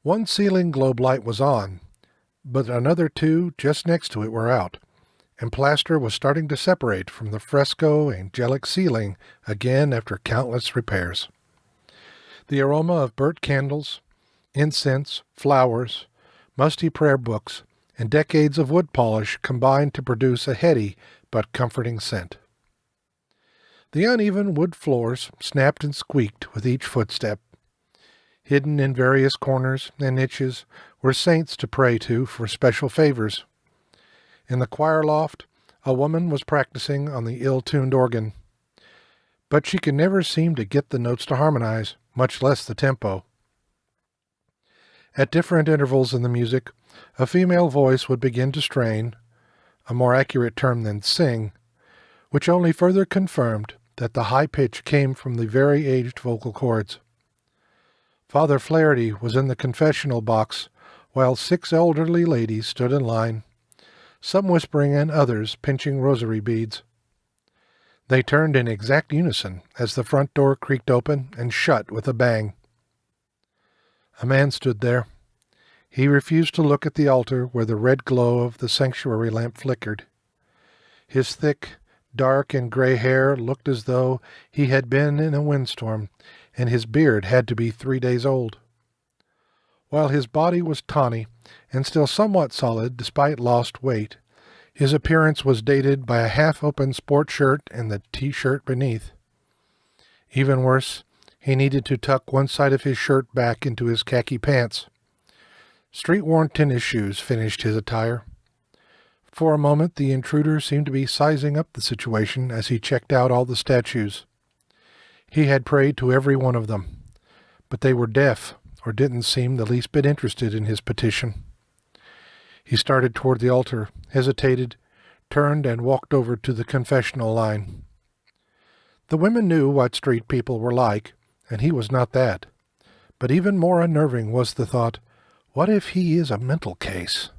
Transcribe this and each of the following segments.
One ceiling globe light was on, but another two just next to it were out, and plaster was starting to separate from the fresco angelic ceiling again after countless repairs. The aroma of burnt candles, incense, flowers, musty prayer books, and decades of wood polish combined to produce a heady but comforting scent. The uneven wood floors snapped and squeaked with each footstep. Hidden in various corners and niches were saints to pray to for special favors. In the choir loft, a woman was practicing on the ill-tuned organ, but she could never seem to get the notes to harmonize, much less the tempo. At different intervals in the music, a female voice would begin to strain, a more accurate term than sing, which only further confirmed that the high pitch came from the very aged vocal cords. Father Flaherty was in the confessional box, while 6 elderly ladies stood in line, some whispering and others pinching rosary beads. They turned in exact unison as the front door creaked open and shut with a bang. A man stood there. He refused to look at the altar where the red glow of the sanctuary lamp flickered. His thick, dark and gray hair looked as though he had been in a windstorm, and his beard had to be 3 days old. While his body was tawny and still somewhat solid despite lost weight, his appearance was dated by a half-open sport shirt and the T-shirt beneath. Even worse, he needed to tuck one side of his shirt back into his khaki pants. Street-worn tennis shoes finished his attire. For a moment the intruder seemed to be sizing up the situation as he checked out all the statues. He had prayed to every one of them, but they were deaf or didn't seem the least bit interested in his petition. He started toward the altar, hesitated, turned, and walked over to the confessional line. The women knew what street people were like, and he was not that. But even more unnerving was the thought, what if he is a mental case?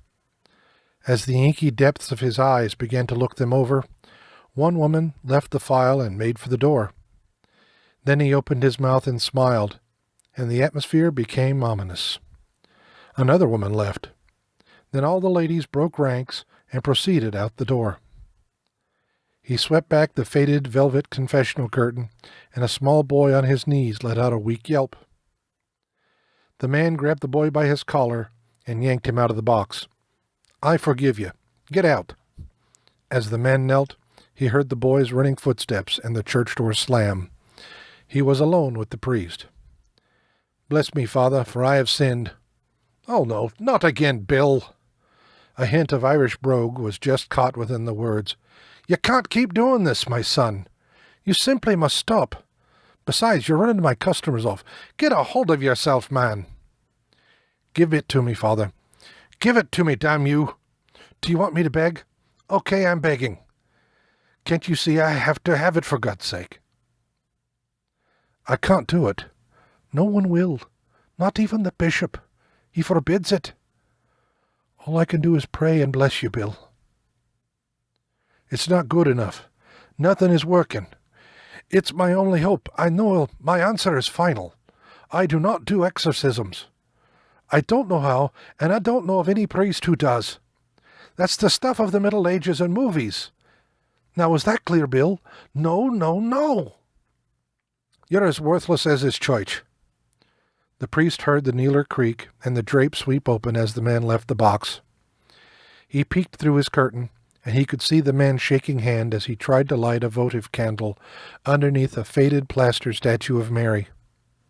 As the inky depths of his eyes began to look them over, one woman left the file and made for the door. Then he opened his mouth and smiled, and the atmosphere became ominous. Another woman left. Then all the ladies broke ranks and proceeded out the door. He swept back the faded velvet confessional curtain, and a small boy on his knees let out a weak yelp. The man grabbed the boy by his collar and yanked him out of the box. "I forgive you. Get out." As the man knelt, he heard the boy's running footsteps and the church door slam. He was alone with the priest. "Bless me, Father, for I have sinned." "Oh, no, not again, Bill." A hint of Irish brogue was just caught within the words. "You can't keep doing this, my son. You simply must stop. Besides, you're running my customers off. Get a hold of yourself, man." "Give it to me, Father. Give it to me, damn you. Do you want me to beg? Okay, I'm begging. Can't you see I have to have it for God's sake?" "I can't do it. No one will. Not even the bishop. He forbids it. All I can do is pray and bless you, Bill." "It's not good enough. Nothing is working. It's my only hope. I know my answer is final. I do not do exorcisms. I don't know how, and I don't know of any priest who does. That's the stuff of the Middle Ages and movies. Now, is that clear, Bill? No, no, no." "You're as worthless as his church." The priest heard the kneeler creak and the drape sweep open as the man left the box. He peeked through his curtain, and he could see the man's shaking hand as he tried to light a votive candle underneath a faded plaster statue of Mary.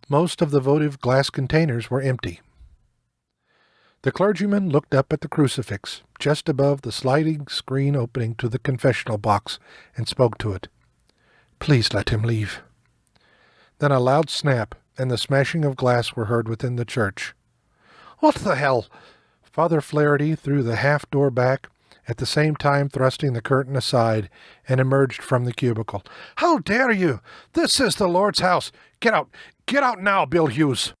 Most of the votive glass containers were empty. The clergyman looked up at the crucifix just above the sliding screen opening to the confessional box and spoke to it. "Please let him leave." Then a loud snap and the smashing of glass were heard within the church. "What the hell?" Father Flaherty threw the half-door back, at the same time thrusting the curtain aside, and emerged from the cubicle. "How dare you? This is the Lord's house. Get out! Get out now, Bill Hughes!"